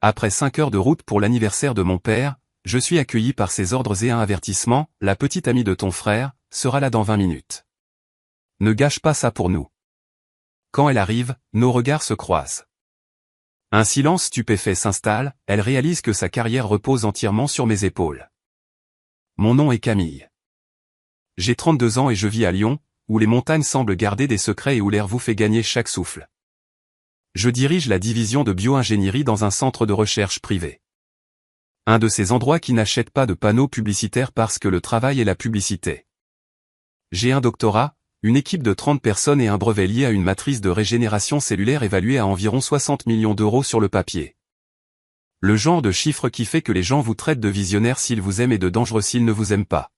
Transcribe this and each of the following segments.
Après 5 heures de route pour l'anniversaire de mon père, je suis accueilli par ses ordres et un avertissement, la petite amie de ton frère, sera là dans 20 minutes. Ne gâche pas ça pour nous. Quand elle arrive, nos regards se croisent. Un silence stupéfait s'installe, elle réalise que sa carrière repose entièrement sur mes épaules. Mon nom est Camille. J'ai 32 ans et je vis à Lyon, où les montagnes semblent garder des secrets et où l'air vous fait gagner chaque souffle. Je dirige la division de bio-ingénierie dans un centre de recherche privé. Un de ces endroits qui n'achètent pas de panneaux publicitaires parce que le travail est la publicité. J'ai un doctorat, une équipe de 30 personnes et un brevet lié à une matrice de régénération cellulaire évaluée à environ 60 millions d'euros sur le papier. Le genre de chiffre qui fait que les gens vous traitent de visionnaire s'ils vous aiment et de dangereux s'ils ne vous aiment pas.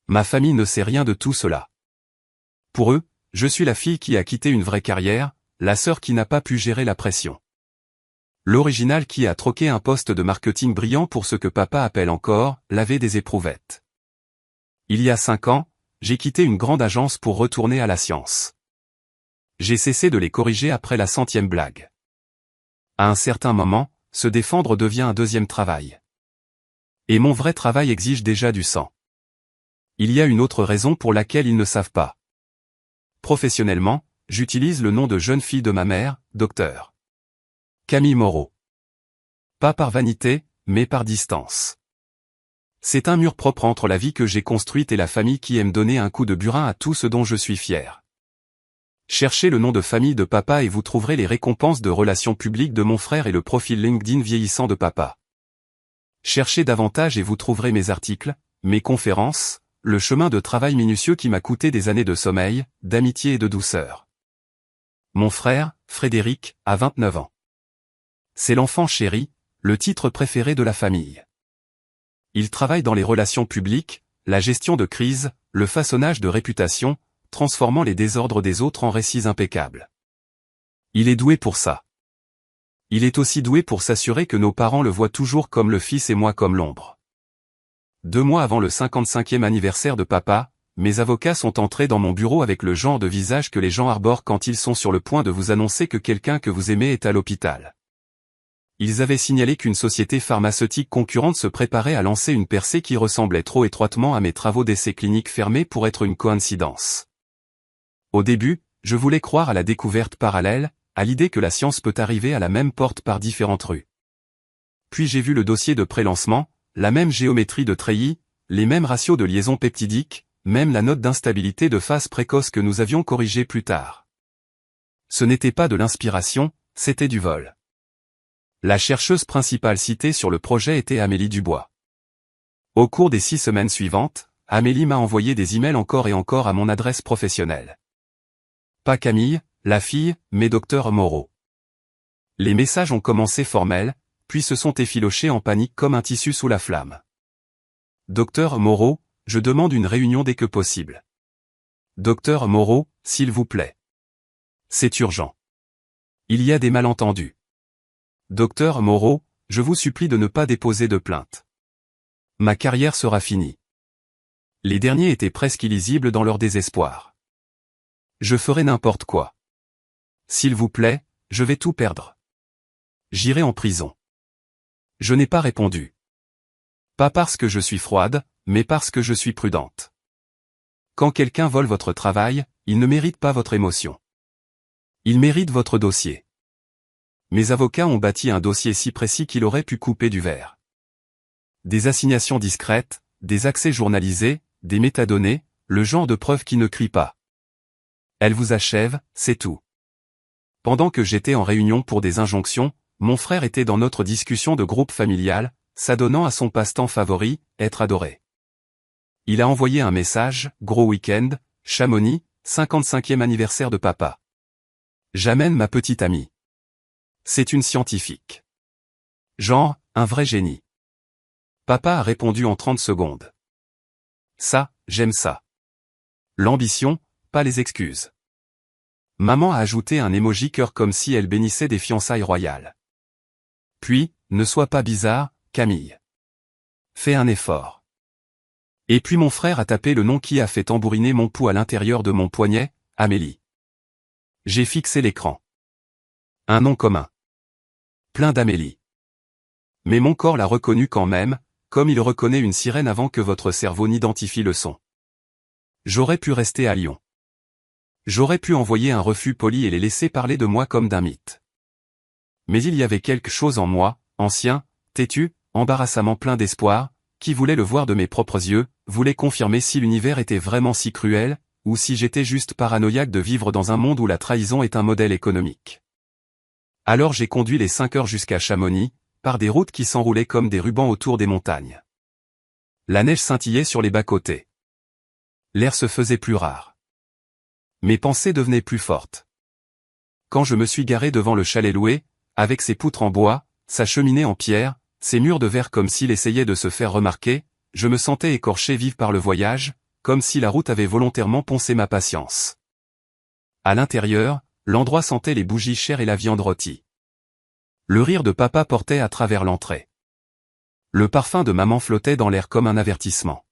Ma famille ne sait rien de tout cela. Pour eux, je suis la fille qui a quitté une vraie carrière, la sœur qui n'a pas pu gérer la pression. L'original qui a troqué un poste de marketing brillant pour ce que papa appelle encore, laver des éprouvettes. Il y a 5 ans, j'ai quitté une grande agence pour retourner à la science. J'ai cessé de les corriger après la 100e blague. À un certain moment, se défendre devient un deuxième travail. Et mon vrai travail exige déjà du sang. Il y a une autre raison pour laquelle ils ne savent pas. Professionnellement, j'utilise le nom de jeune fille de ma mère, Dr. Camille Moreau. Pas par vanité, mais par distance. C'est un mur propre entre la vie que j'ai construite et la famille qui aime donner un coup de burin à tout ce dont je suis fier. Cherchez le nom de famille de papa et vous trouverez les récompenses de relations publiques de mon frère et le profil LinkedIn vieillissant de papa. Cherchez davantage et vous trouverez mes articles, mes conférences, le chemin de travail minutieux qui m'a coûté des années de sommeil, d'amitié et de douceur. Mon frère, Frédéric, a 29 ans. C'est l'enfant chéri, le titre préféré de la famille. Il travaille dans les relations publiques, la gestion de crise, le façonnage de réputation, transformant les désordres des autres en récits impeccables. Il est doué pour ça. Il est aussi doué pour s'assurer que nos parents le voient toujours comme le fils et moi comme l'ombre. 2 mois avant le 55e anniversaire de papa, mes avocats sont entrés dans mon bureau avec le genre de visage que les gens arborent quand ils sont sur le point de vous annoncer que quelqu'un que vous aimez est à l'hôpital. Ils avaient signalé qu'une société pharmaceutique concurrente se préparait à lancer une percée qui ressemblait trop étroitement à mes travaux d'essais cliniques fermés pour être une coïncidence. Au début, je voulais croire à la découverte parallèle, à l'idée que la science peut arriver à la même porte par différentes rues. Puis j'ai vu le dossier de prélancement, la même géométrie de treillis, les mêmes ratios de liaison peptidique, même la note d'instabilité de phase précoce que nous avions corrigée plus tard. Ce n'était pas de l'inspiration, c'était du vol. La chercheuse principale citée sur le projet était Amélie Dubois. Au cours des 6 semaines suivantes, Amélie m'a envoyé des emails encore et encore à mon adresse professionnelle. Pas Camille, la fille, mais Dr Moreau. Les messages ont commencé formels, puis se sont effilochés en panique comme un tissu sous la flamme. Dr Moreau, je demande une réunion dès que possible. Dr Moreau, s'il vous plaît. C'est urgent. Il y a des malentendus. Docteur Moreau, je vous supplie de ne pas déposer de plainte. Ma carrière sera finie. Les derniers étaient presque illisibles dans leur désespoir. Je ferai n'importe quoi. S'il vous plaît, je vais tout perdre. J'irai en prison. Je n'ai pas répondu. Pas parce que je suis froide, mais parce que je suis prudente. Quand quelqu'un vole votre travail, il ne mérite pas votre émotion. Il mérite votre dossier. Mes avocats ont bâti un dossier si précis qu'il aurait pu couper du verre. Des assignations discrètes, des accès journalisés, des métadonnées, le genre de preuve qui ne crie pas. Elle vous achève, c'est tout. Pendant que j'étais en réunion pour des injonctions, mon frère était dans notre discussion de groupe familial, s'adonnant à son passe-temps favori, être adoré. Il a envoyé un message, gros week-end, Chamonix, 55e anniversaire de papa. J'amène ma petite amie. C'est une scientifique. Genre, un vrai génie. Papa a répondu en 30 secondes. Ça, j'aime ça. L'ambition, pas les excuses. Maman a ajouté un emoji cœur comme si elle bénissait des fiançailles royales. Puis, ne sois pas bizarre, Camille. Fais un effort. Et puis mon frère a tapé le nom qui a fait tambouriner mon pouls à l'intérieur de mon poignet, Amélie. J'ai fixé l'écran. Un nom commun. Plein d'Amélie. Mais mon corps l'a reconnu quand même, comme il reconnaît une sirène avant que votre cerveau n'identifie le son. J'aurais pu rester à Lyon. J'aurais pu envoyer un refus poli et les laisser parler de moi comme d'un mythe. Mais il y avait quelque chose en moi, ancien, têtu, embarrassamment plein d'espoir, qui voulait le voir de mes propres yeux, voulait confirmer si l'univers était vraiment si cruel, ou si j'étais juste paranoïaque de vivre dans un monde où la trahison est un modèle économique. Alors j'ai conduit les 5 heures jusqu'à Chamonix, par des routes qui s'enroulaient comme des rubans autour des montagnes. La neige scintillait sur les bas-côtés. L'air se faisait plus rare. Mes pensées devenaient plus fortes. Quand je me suis garé devant le chalet loué, avec ses poutres en bois, sa cheminée en pierre, ses murs de verre comme s'il essayait de se faire remarquer, je me sentais écorché vive par le voyage, comme si la route avait volontairement poncé ma patience. À l'intérieur, l'endroit sentait les bougies chères et la viande rôtie. Le rire de papa portait à travers l'entrée. Le parfum de maman flottait dans l'air comme un avertissement.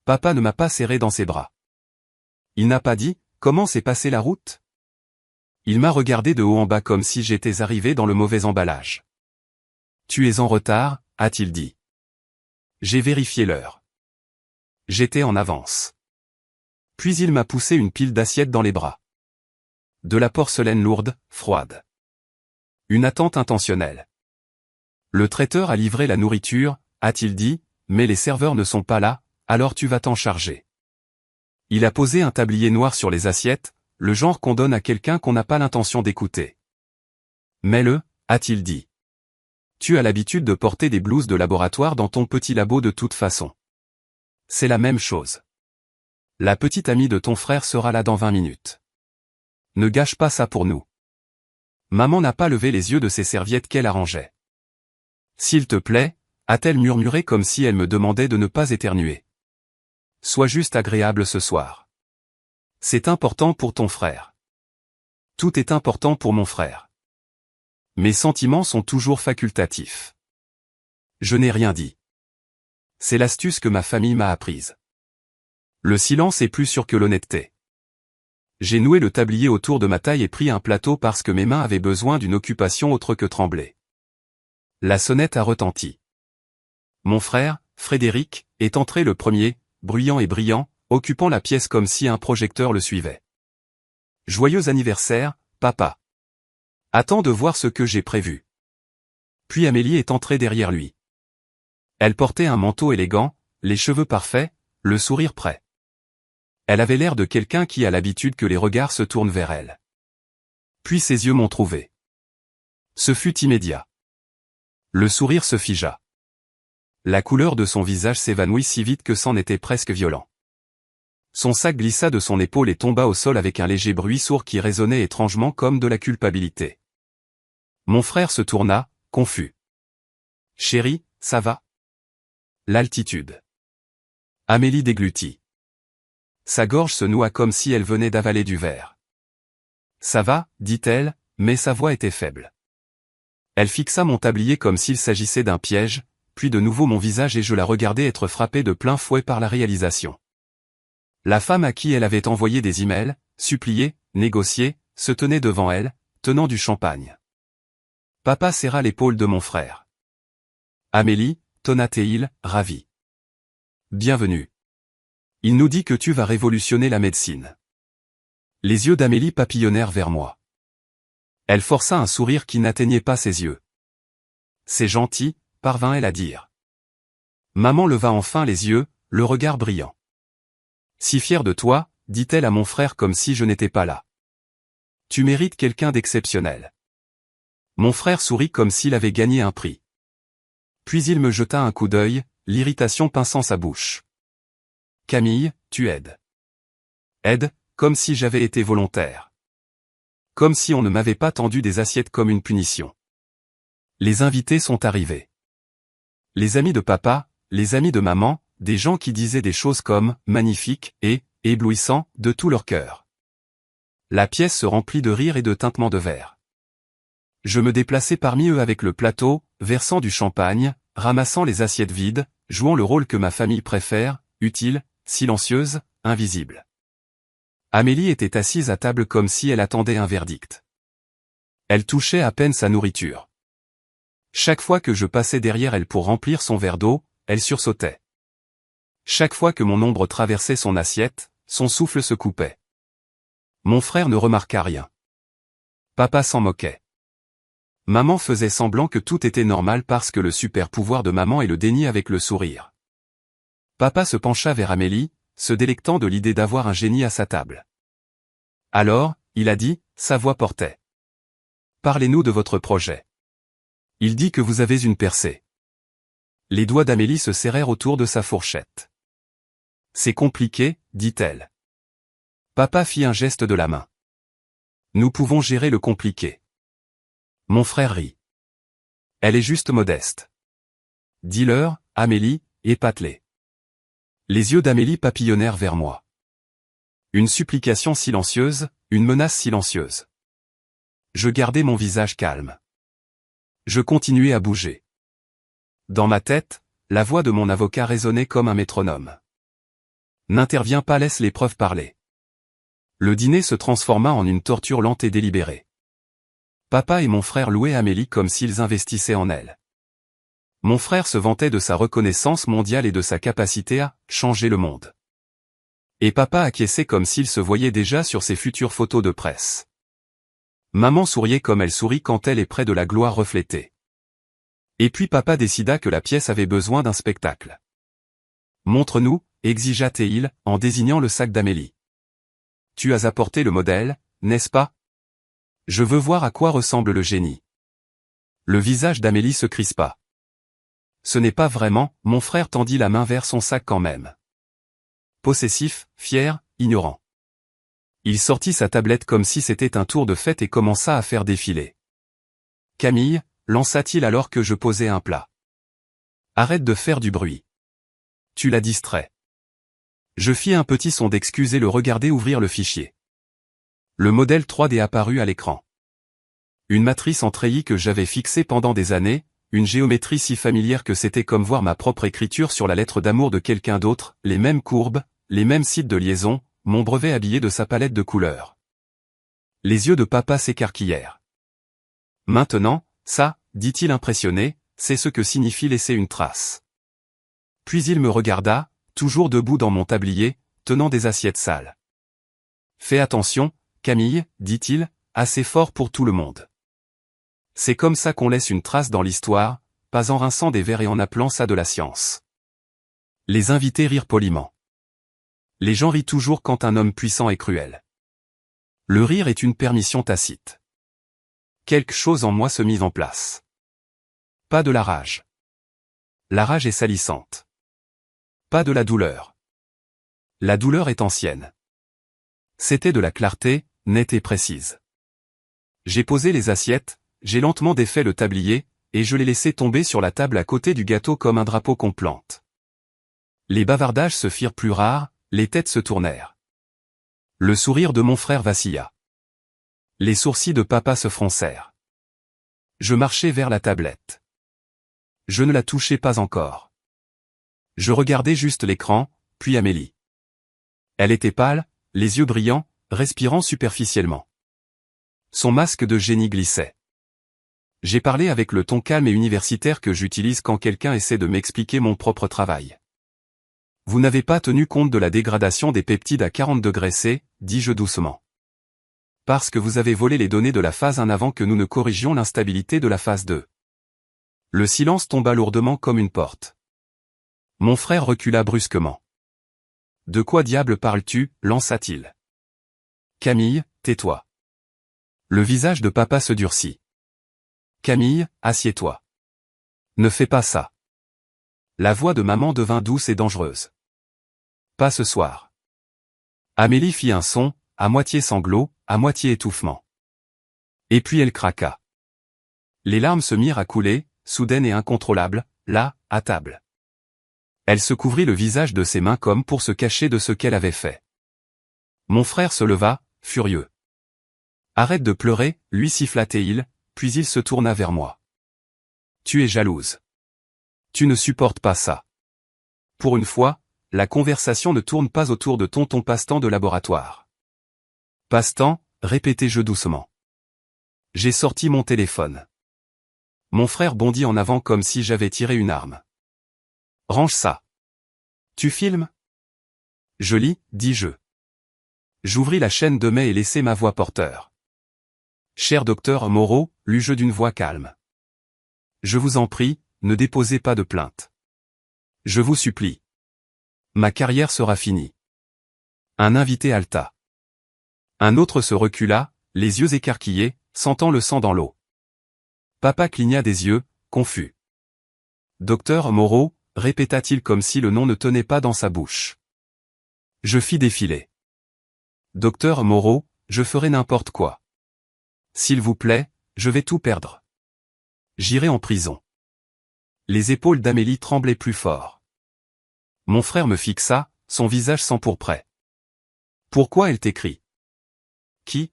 Papa ne m'a pas serré dans ses bras. Il n'a pas dit « Comment s'est passée la route ?» Il m'a regardé de haut en bas comme si j'étais arrivé dans le mauvais emballage. « Tu es en retard » a-t-il dit. J'ai vérifié l'heure. J'étais en avance. Puis il m'a poussé une pile d'assiettes dans les bras. De la porcelaine lourde, froide. Une attente intentionnelle. Le traiteur a livré la nourriture, a-t-il dit, mais les serveurs ne sont pas là, alors tu vas t'en charger. Il a posé un tablier noir sur les assiettes, le genre qu'on donne à quelqu'un qu'on n'a pas l'intention d'écouter. Mets-le, a-t-il dit. Tu as l'habitude de porter des blouses de laboratoire dans ton petit labo de toute façon. C'est la même chose. La petite amie de ton frère sera là dans 20 minutes. Ne gâche pas ça pour nous. Maman n'a pas levé les yeux de ses serviettes qu'elle arrangeait. S'il te plaît, a-t-elle murmuré comme si elle me demandait de ne pas éternuer. Sois juste agréable ce soir. C'est important pour ton frère. Tout est important pour mon frère. Mes sentiments sont toujours facultatifs. Je n'ai rien dit. C'est l'astuce que ma famille m'a apprise. Le silence est plus sûr que l'honnêteté. J'ai noué le tablier autour de ma taille et pris un plateau parce que mes mains avaient besoin d'une occupation autre que trembler. La sonnette a retenti. Mon frère, Frédéric, est entré le premier, bruyant et brillant, occupant la pièce comme si un projecteur le suivait. Joyeux anniversaire, papa. Attends de voir ce que j'ai prévu. Puis Amélie est entrée derrière lui. Elle portait un manteau élégant, les cheveux parfaits, le sourire prêt. Elle avait l'air de quelqu'un qui a l'habitude que les regards se tournent vers elle. Puis ses yeux m'ont trouvé. Ce fut immédiat. Le sourire se figea. La couleur de son visage s'évanouit si vite que c'en était presque violent. Son sac glissa de son épaule et tomba au sol avec un léger bruit sourd qui résonnait étrangement comme de la culpabilité. Mon frère se tourna, confus. « Chérie, ça va ?» L'altitude. Amélie déglutit. Sa gorge se noua comme si elle venait d'avaler du verre. « Ça va, dit-elle, mais sa voix était faible. Elle fixa mon tablier comme s'il s'agissait d'un piège, puis de nouveau mon visage et je la regardai être frappé de plein fouet par la réalisation. La femme à qui elle avait envoyé des emails, supplié, négocié, se tenait devant elle, tenant du champagne. Papa serra l'épaule de mon frère. « Amélie, tonna-t-il, ravi. Bienvenue. Il nous dit que tu vas révolutionner la médecine. » Les yeux d'Amélie papillonnèrent vers moi. Elle força un sourire qui n'atteignait pas ses yeux. « C'est gentil, » parvint-elle à dire. Maman leva enfin les yeux, le regard brillant. « Si fière de toi, » dit-elle à mon frère comme si je n'étais pas là. « Tu mérites quelqu'un d'exceptionnel. » Mon frère sourit comme s'il avait gagné un prix. Puis il me jeta un coup d'œil, l'irritation pinçant sa bouche. « Camille, tu aides. » Aide, comme si j'avais été volontaire. Comme si on ne m'avait pas tendu des assiettes comme une punition. Les invités sont arrivés. Les amis de papa, les amis de maman, des gens qui disaient des choses comme « magnifique » et « éblouissant » de tout leur cœur. La pièce se remplit de rires et de tintements de verre. Je me déplaçai parmi eux avec le plateau, versant du champagne, ramassant les assiettes vides, jouant le rôle que ma famille préfère, utile, silencieuse, invisible. Amélie était assise à table comme si elle attendait un verdict. Elle touchait à peine sa nourriture. « Chaque fois que je passais derrière elle pour remplir son verre d'eau, elle sursautait. Chaque fois que mon ombre traversait son assiette, son souffle se coupait. Mon frère ne remarqua rien. Papa s'en moquait. Maman faisait semblant que tout était normal parce que le super pouvoir de maman est le déni avec le sourire. Papa se pencha vers Amélie, se délectant de l'idée d'avoir un génie à sa table. Alors, il a dit, sa voix portait. Parlez-nous de votre projet. Il dit que vous avez une percée. Les doigts d'Amélie se serrèrent autour de sa fourchette. C'est compliqué, dit-elle. Papa fit un geste de la main. Nous pouvons gérer le compliqué. Mon frère rit. Elle est juste modeste. Dis-leur, Amélie, épate-les. Les yeux d'Amélie papillonnèrent vers moi. Une supplication silencieuse, une menace silencieuse. Je gardai mon visage calme. Je continuai à bouger. Dans ma tête, la voix de mon avocat résonnait comme un métronome. N'interviens pas, laisse les preuves parler. Le dîner se transforma en une torture lente et délibérée. Papa et mon frère louaient Amélie comme s'ils investissaient en elle. Mon frère se vantait de sa reconnaissance mondiale et de sa capacité à changer le monde. Et papa acquiesçait comme s'il se voyait déjà sur ses futures photos de presse. Maman souriait comme elle sourit quand elle est près de la gloire reflétée. Et puis papa décida que la pièce avait besoin d'un spectacle. Montre-nous, exigea-t-il, en désignant le sac d'Amélie. Tu as apporté le modèle, n'est-ce pas? Je veux voir à quoi ressemble le génie. Le visage d'Amélie se crispa. Ce n'est pas vraiment, mon frère tendit la main vers son sac quand même. Possessif, fier, ignorant. Il sortit sa tablette comme si c'était un tour de fête et commença à faire défiler. Camille, lança-t-il alors que je posais un plat. Arrête de faire du bruit. Tu la distrais. Je fis un petit son d'excuse et le regardai ouvrir le fichier. Le modèle 3D apparut à l'écran. Une matrice en treillis que j'avais fixée pendant des années, une géométrie si familière que c'était comme voir ma propre écriture sur la lettre d'amour de quelqu'un d'autre, les mêmes courbes, les mêmes sites de liaison, mon brevet habillé de sa palette de couleurs. Les yeux de papa s'écarquillèrent. Maintenant, ça, dit-il impressionné, c'est ce que signifie laisser une trace. Puis il me regarda, toujours debout dans mon tablier, tenant des assiettes sales. Fais attention, Camille, dit-il, assez fort pour tout le monde. C'est comme ça qu'on laisse une trace dans l'histoire, pas en rinçant des verres et en appelant ça de la science. Les invités rirent poliment. Les gens rient toujours quand un homme puissant est cruel. Le rire est une permission tacite. Quelque chose en moi se mit en place. Pas de la rage. La rage est salissante. Pas de la douleur. La douleur est ancienne. C'était de la clarté, nette et précise. J'ai posé les assiettes, j'ai lentement défait le tablier, et je l'ai laissé tomber sur la table à côté du gâteau comme un drapeau qu'on plante. Les bavardages se firent plus rares, les têtes se tournèrent. Le sourire de mon frère vacilla. Les sourcils de papa se froncèrent. Je marchai vers la tablette. Je ne la touchais pas encore. Je regardais juste l'écran, puis Amélie. Elle était pâle, les yeux brillants, respirant superficiellement. Son masque de génie glissait. J'ai parlé avec le ton calme et universitaire que j'utilise quand quelqu'un essaie de m'expliquer mon propre travail. Vous n'avez pas tenu compte de la dégradation des peptides à 40 degrés C, dis-je doucement. Parce que vous avez volé les données de la phase 1 avant que nous ne corrigions l'instabilité de la phase 2. Le silence tomba lourdement comme une porte. Mon frère recula brusquement. De quoi diable parles-tu, lança-t-il. Camille, tais-toi. Le visage de papa se durcit. Camille, assieds-toi. Ne fais pas ça. La voix de maman devint douce et dangereuse. Pas ce soir. Amélie fit un son, à moitié sanglot, à moitié étouffement. Et puis elle craqua. Les larmes se mirent à couler, soudaines et incontrôlables, là, à table. Elle se couvrit le visage de ses mains comme pour se cacher de ce qu'elle avait fait. Mon frère se leva, furieux. Arrête de pleurer, lui siffla-t-il, puis il se tourna vers moi. Tu es jalouse. Tu ne supportes pas ça. Pour une fois, la conversation ne tourne pas autour de tonton passe-temps de laboratoire. Passe-temps, répétai-je doucement. J'ai sorti mon téléphone. Mon frère bondit en avant comme si j'avais tiré une arme. Range ça. Tu filmes? Je lis, dis-je. J'ouvris la chaîne de mai et laissai ma voix porteur. Cher docteur Moreau, lus-je d'une voix calme. Je vous en prie, ne déposez pas de plainte. Je vous supplie. Ma carrière sera finie. Un invité haleta. Un autre se recula, les yeux écarquillés, sentant le sang dans l'eau. Papa cligna des yeux, confus. Docteur Moreau, répéta-t-il comme si le nom ne tenait pas dans sa bouche. Je fis défiler. Docteur Moreau, je ferai n'importe quoi. S'il vous plaît, je vais tout perdre. J'irai en prison. Les épaules d'Amélie tremblaient plus fort. Mon frère me fixa, son visage s'empourprait. Pourquoi elle t'écrit? Qui?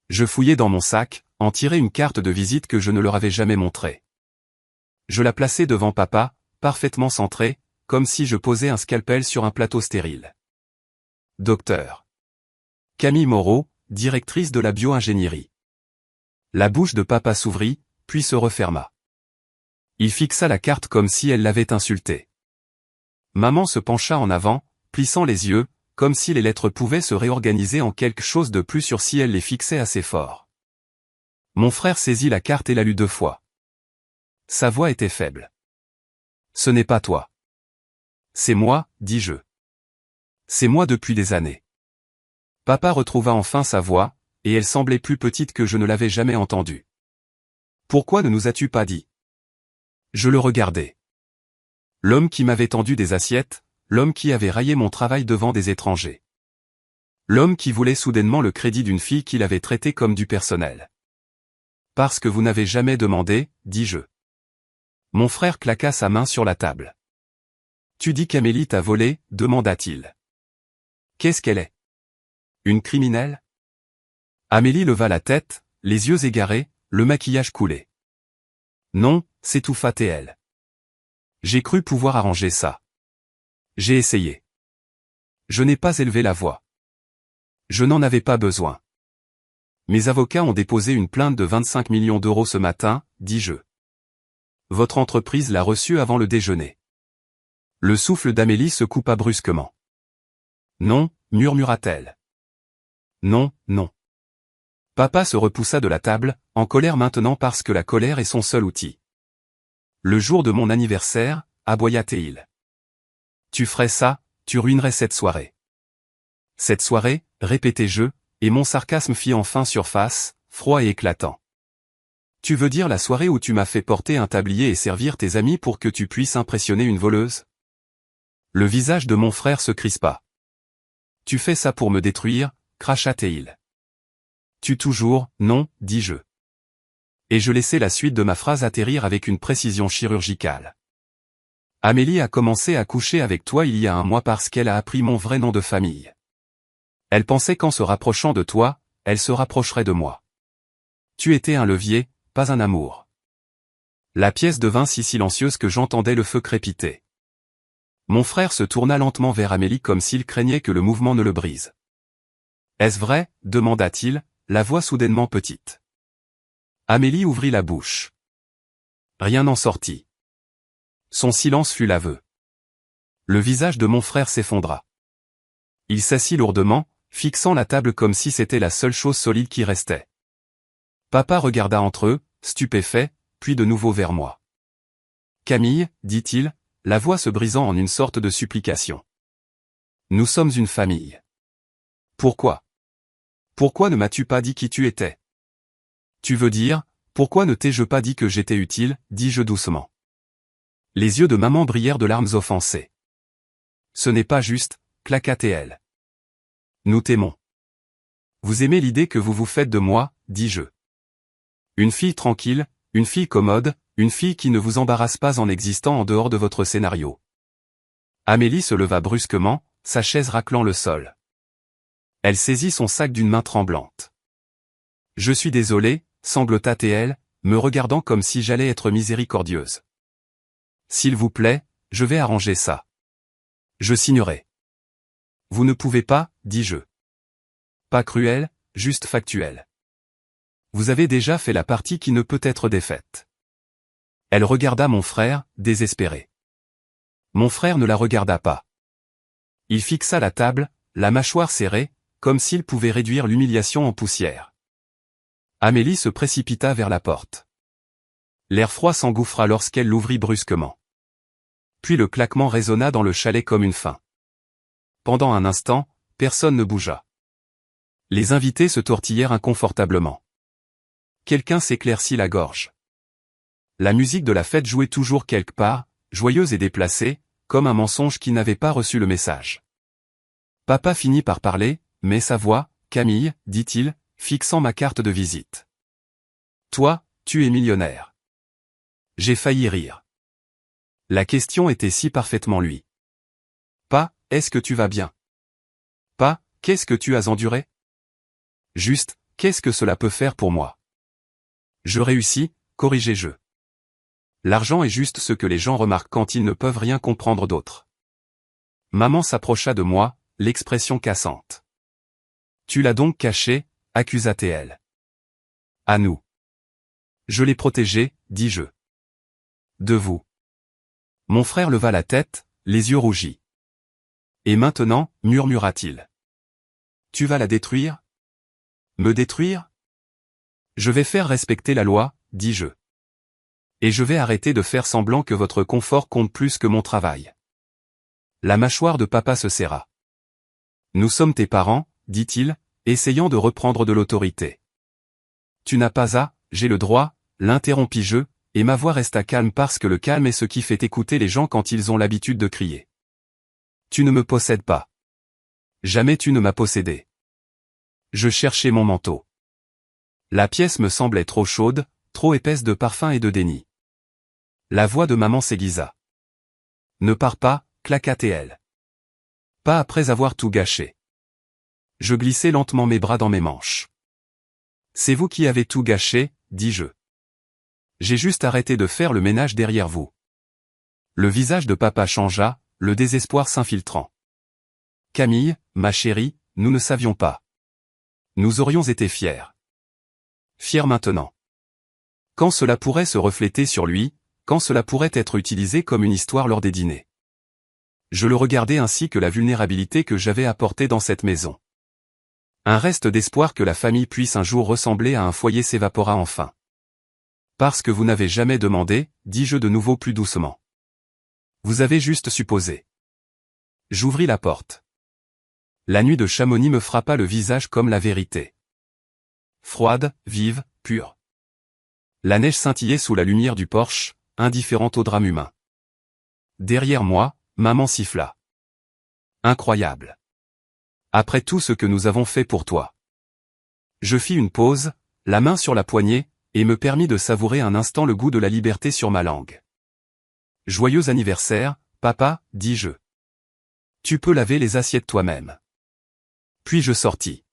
Je fouillai dans mon sac, en tirai une carte de visite que je ne leur avais jamais montrée. Je la plaçai devant papa, parfaitement centrée, comme si je posais un scalpel sur un plateau stérile. Docteur Camille Moreau, directrice de la bio-ingénierie. La bouche de papa s'ouvrit, puis se referma. Il fixa la carte comme si elle l'avait insulté. Maman se pencha en avant, plissant les yeux, comme si les lettres pouvaient se réorganiser en quelque chose de plus sûr si elle les fixait assez fort. Mon frère saisit la carte et la lut 2 fois. Sa voix était faible. Ce n'est pas toi. C'est moi, dis-je. C'est moi depuis des années. Papa retrouva enfin sa voix, et elle semblait plus petite que je ne l'avais jamais entendue. Pourquoi ne nous as-tu pas dit? Je le regardais. L'homme qui m'avait tendu des assiettes, l'homme qui avait raillé mon travail devant des étrangers. L'homme qui voulait soudainement le crédit d'une fille qu'il avait traitée comme du personnel. Parce que vous n'avez jamais demandé, dis-je. Mon frère claqua sa main sur la table. Tu dis qu'Amélie t'a volé, demanda-t-il. Qu'est-ce qu'elle est? Une criminelle? Amélie leva la tête, les yeux égarés, le maquillage coulé. Non, s'étouffa T.L. J'ai cru pouvoir arranger ça. J'ai essayé. Je n'ai pas élevé la voix. Je n'en avais pas besoin. Mes avocats ont déposé une plainte de 25 millions d'euros ce matin, dis-je. Votre entreprise l'a reçue avant le déjeuner. Le souffle d'Amélie se coupa brusquement. Non, murmura-t-elle. Non, non. Papa se repoussa de la table, en colère maintenant parce que la colère est son seul outil. Le jour de mon anniversaire, aboya T.Il. Tu ferais ça, tu ruinerais cette soirée. Cette soirée, répétai-je, et mon sarcasme fit enfin surface, froid et éclatant. Tu veux dire la soirée où tu m'as fait porter un tablier et servir tes amis pour que tu puisses impressionner une voleuse? Le visage de mon frère se crispa. Tu fais ça pour me détruire, cracha T.Il. Tu toujours, non, dis-je. Et je laissai la suite de ma phrase atterrir avec une précision chirurgicale. Amélie a commencé à coucher avec toi il y a 1 mois parce qu'elle a appris mon vrai nom de famille. Elle pensait qu'en se rapprochant de toi, elle se rapprocherait de moi. Tu étais un levier, pas un amour. La pièce devint si silencieuse que j'entendais le feu crépiter. Mon frère se tourna lentement vers Amélie comme s'il craignait que le mouvement ne le brise. Est-ce vrai? Demanda-t-il, la voix soudainement petite. Amélie ouvrit la bouche. Rien n'en sortit. Son silence fut l'aveu. Le visage de mon frère s'effondra. Il s'assit lourdement, fixant la table comme si c'était la seule chose solide qui restait. Papa regarda entre eux, stupéfait, puis de nouveau vers moi. Camille, dit-il, la voix se brisant en une sorte de supplication. Nous sommes une famille. Pourquoi? Pourquoi ne m'as-tu pas dit qui tu étais? Tu veux dire, pourquoi ne t'ai-je pas dit que j'étais utile, dis-je doucement. Les yeux de maman brillèrent de larmes offensées. Ce n'est pas juste, claqua T.L. Nous t'aimons. Vous aimez l'idée que vous vous faites de moi, dis-je. Une fille tranquille, une fille commode, une fille qui ne vous embarrasse pas en existant en dehors de votre scénario. Amélie se leva brusquement, sa chaise raclant le sol. Elle saisit son sac d'une main tremblante. Je suis désolée, sanglota T.L., me regardant comme si j'allais être miséricordieuse. S'il vous plaît, je vais arranger ça. Je signerai. Vous ne pouvez pas, dis-je. Pas cruel, juste factuel. Vous avez déjà fait la partie qui ne peut être défaite. Elle regarda mon frère, désespéré. Mon frère ne la regarda pas. Il fixa la table, la mâchoire serrée, comme s'il pouvait réduire l'humiliation en poussière. Amélie se précipita vers la porte. L'air froid s'engouffra lorsqu'elle l'ouvrit brusquement. Puis le claquement résonna dans le chalet comme une faim. Pendant un instant, personne ne bougea. Les invités se tortillèrent inconfortablement. Quelqu'un s'éclaircit la gorge. La musique de la fête jouait toujours quelque part, joyeuse et déplacée, comme un mensonge qui n'avait pas reçu le message. Papa finit par parler, mais sa voix, Camille, dit-il, fixant ma carte de visite. Toi, tu es millionnaire. J'ai failli rire. La question était si parfaitement lui. Pas, est-ce que tu vas bien? Pas, qu'est-ce que tu as enduré? Juste, qu'est-ce que cela peut faire pour moi? Je réussis, corrigez-je. L'argent est juste ce que les gens remarquent quand ils ne peuvent rien comprendre d'autre. Maman s'approcha de moi, l'expression cassante. Tu l'as donc caché, accusa-t-elle. À nous. Je l'ai protégé, dis-je. De vous. Mon frère leva la tête, les yeux rougis. Et maintenant, murmura-t-il. Tu vas la détruire? Me détruire? Je vais faire respecter la loi, dis-je. Et je vais arrêter de faire semblant que votre confort compte plus que mon travail. La mâchoire de papa se serra. Nous sommes tes parents, dit-il, essayant de reprendre de l'autorité. Tu n'as pas à, j'ai le droit, l'interrompis-je, et ma voix resta calme parce que le calme est ce qui fait écouter les gens quand ils ont l'habitude de crier. Tu ne me possèdes pas. Jamais tu ne m'as possédé. Je cherchais mon manteau. La pièce me semblait trop chaude, trop épaisse de parfum et de déni. La voix de maman s'aiguisa. Ne pars pas, claqua-t-elle. Pas après avoir tout gâché. Je glissai lentement mes bras dans mes manches. C'est vous qui avez tout gâché, dis-je. J'ai juste arrêté de faire le ménage derrière vous. Le visage de papa changea, le désespoir s'infiltrant. Camille, ma chérie, nous ne savions pas. Nous aurions été fiers. Fiers maintenant. Quand cela pourrait se refléter sur lui, quand cela pourrait être utilisé comme une histoire lors des dîners. Je le regardais ainsi que la vulnérabilité que j'avais apportée dans cette maison. Un reste d'espoir que la famille puisse un jour ressembler à un foyer s'évapora enfin. Parce que vous n'avez jamais demandé, dis-je de nouveau plus doucement. Vous avez juste supposé. J'ouvris la porte. La nuit de Chamonix me frappa le visage comme la vérité. Froide, vive, pure. La neige scintillait sous la lumière du porche, indifférente au drame humain. Derrière moi, maman siffla. Incroyable. Après tout ce que nous avons fait pour toi. Je fis une pause, la main sur la poignée, et me permis de savourer un instant le goût de la liberté sur ma langue. Joyeux anniversaire, papa, dis-je. Tu peux laver les assiettes toi-même. Puis je sortis.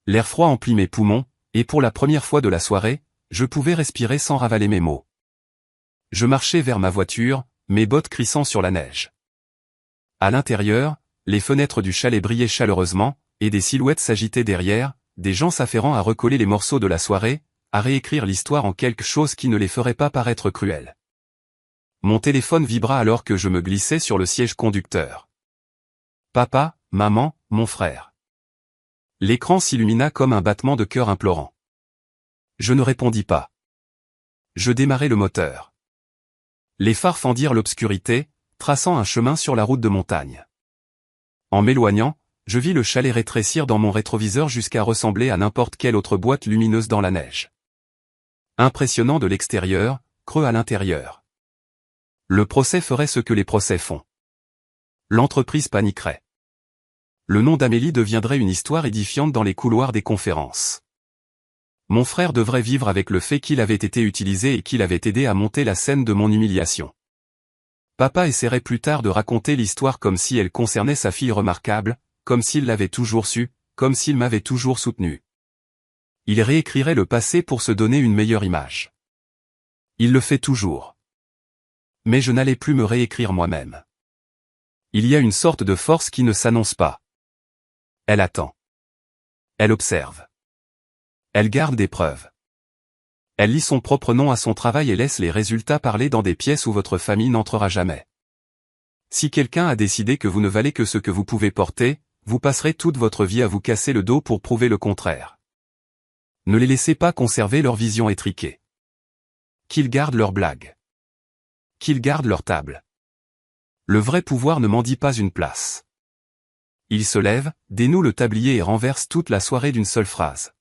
L'air froid emplit mes poumons, et pour la première fois de la soirée, je pouvais respirer sans ravaler mes mots. Je marchais vers ma voiture, mes bottes crissant sur la neige. À l'intérieur, les fenêtres du chalet brillaient chaleureusement, et des silhouettes s'agitaient derrière, des gens s'affairant à recoller les morceaux de la soirée, à réécrire l'histoire en quelque chose qui ne les ferait pas paraître cruels. Mon téléphone vibra alors que je me glissais sur le siège conducteur. Papa, maman, mon frère. L'écran s'illumina comme un battement de cœur implorant. Je ne répondis pas. Je démarrai le moteur. Les phares fendirent l'obscurité, traçant un chemin sur la route de montagne. En m'éloignant, je vis le chalet rétrécir dans mon rétroviseur jusqu'à ressembler à n'importe quelle autre boîte lumineuse dans la neige. Impressionnant de l'extérieur, creux à l'intérieur. Le procès ferait ce que les procès font. L'entreprise paniquerait. Le nom d'Amélie deviendrait une histoire édifiante dans les couloirs des conférences. Mon frère devrait vivre avec le fait qu'il avait été utilisé et qu'il avait aidé à monter la scène de mon humiliation. Papa essaierait plus tard de raconter l'histoire comme si elle concernait sa fille remarquable, comme s'il l'avait toujours su, comme s'il m'avait toujours soutenu. Il réécrirait le passé pour se donner une meilleure image. Il le fait toujours. Mais je n'allais plus me réécrire moi-même. Il y a une sorte de force qui ne s'annonce pas. Elle attend. Elle observe. Elle garde des preuves. Elle lit son propre nom à son travail et laisse les résultats parler dans des pièces où votre famille n'entrera jamais. Si quelqu'un a décidé que vous ne valez que ce que vous pouvez porter, vous passerez toute votre vie à vous casser le dos pour prouver le contraire. Ne les laissez pas conserver leur vision étriquée. Qu'ils gardent leurs blagues. Qu'ils gardent leur table. Le vrai pouvoir ne mendie pas une place. Il se lève, dénoue le tablier et renverse toute la soirée d'une seule phrase.